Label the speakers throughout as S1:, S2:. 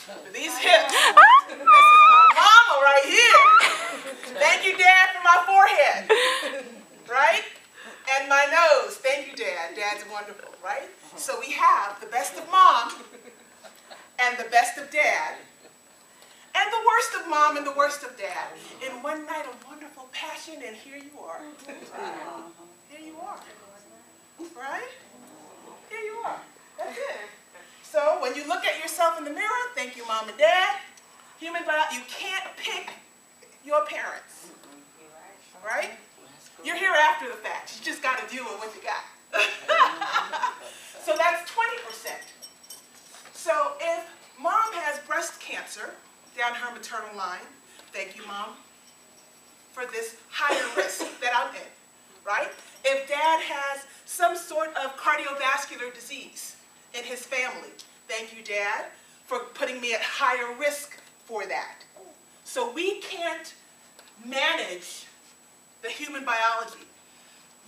S1: for these hips. This is my mama right here. Thank you, Dad, for my forehead. Right? And my nose. Thank you, Dad. Dad's wonderful, right? So we have the best of Mom and the best of Dad and the worst of Mom and the worst of Dad in one night of wonderful passion, and here you are. Here you are. Right? Here you are. That's it. So when you look at yourself in the mirror, thank you, Mom and Dad. Human biology, you can't pick your parents. Right? You're here after the fact. You just got to deal with what you got. So that's 20%. So if Mom has breast cancer down her maternal line, thank you, Mom, for this higher risk that I'm in. Right? If Dad has some sort of cardiovascular disease in his family, thank you, Dad, for putting me at higher risk for that. So we can't manage the human biology.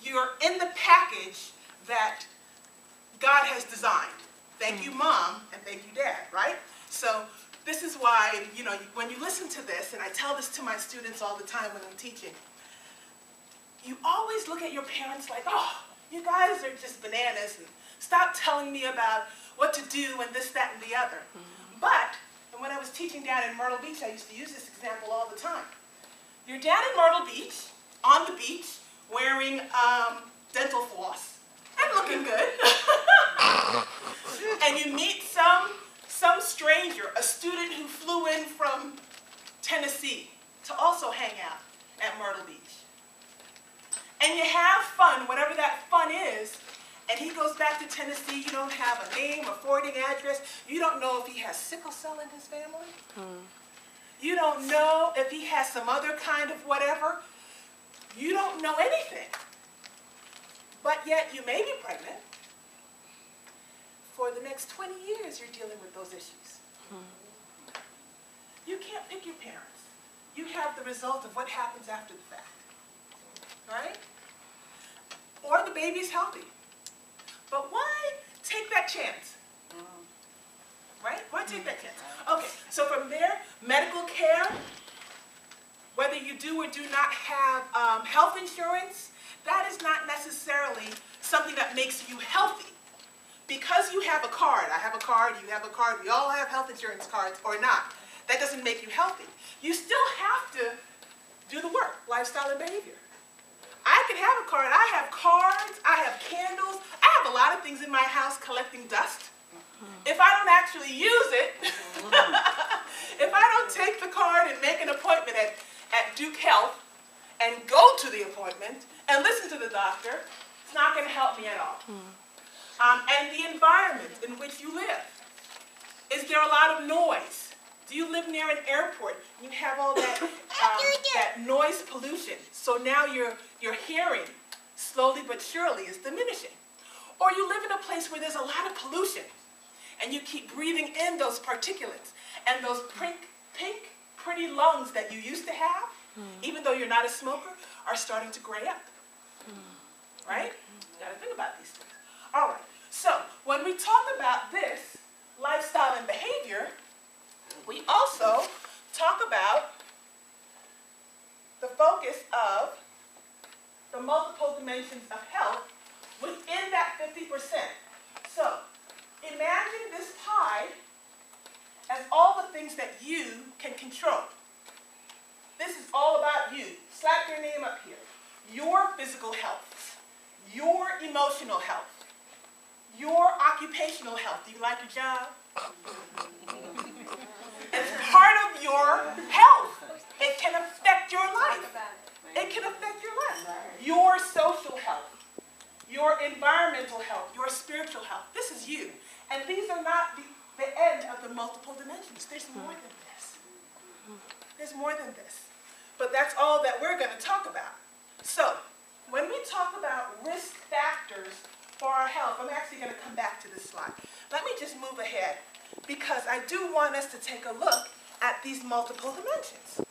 S1: You're in the package that God has designed. Thank you, Mom, and thank you, Dad, right? So this is why, you know, when you listen to this, and I tell this to my students all the time when I'm teaching, you always look at your parents like, oh, you guys are just bananas, and stop telling me about what to do and this, that, and the other. But when I was teaching down in Myrtle Beach, I used to use this example all the time. You're down in Myrtle Beach, on the beach, wearing dental floss and looking good. And you meet some stranger, a student who flew in from Tennessee to also hang out at Myrtle Beach. And you have fun, whatever that fun is, and he goes back to Tennessee. You don't have a name, a forwarding address. You don't know if he has sickle cell in his family. You don't know if he has some other kind of whatever. You don't know anything. But yet you may be pregnant. For the next 20 years, you're dealing with those issues. You can't pick your parents. You have the result of what happens after the fact. Right? Or the baby's healthy. But why take that chance? Right? Why take that chance? Okay, so from there, medical care, whether you do or do not have health insurance, that is not necessarily something that makes you healthy. Because you have a card, I have a card, you have a card, we all have health insurance cards or not, that doesn't make you healthy. You still have to do the work, lifestyle and behavior. I can have a card, I have cards, I have candles, I have a lot of things in my house collecting dust. If I don't actually use it, if I don't take the card and make an appointment at Duke Health and go to the appointment and listen to the doctor, it's not going to help me at all. And the environment in which you live. Is there a lot of noise? Do you live near an airport? You have all that, that noise pollution. So now your hearing, slowly but surely, is diminishing. Or you live in a place where there's a lot of pollution, and you keep breathing in those particulates, and those pink, pretty lungs that you used to have, even though you're not a smoker, are starting to gray up. Right? You got to think about these things. All right. So when we talk about this, lifestyle and behavior, we also talk about the focus of the multiple dimensions of health within that 50%. So imagine this pie as all the things that you can control. This is all about you. Slap your name up here. Your physical health, your emotional health, your occupational health. Do you like your job? It's part of your health. It can affect your life. It can affect your life. Your social health, your environmental health, your spiritual health. This is you. And these are not the end of the multiple dimensions. There's more than this. There's more than this. But that's all that we're going to talk about. So, when we talk about risk factors for our health, I'm actually going to come back to this slide. Let me just move ahead, because I do want us to take a look at these multiple dimensions.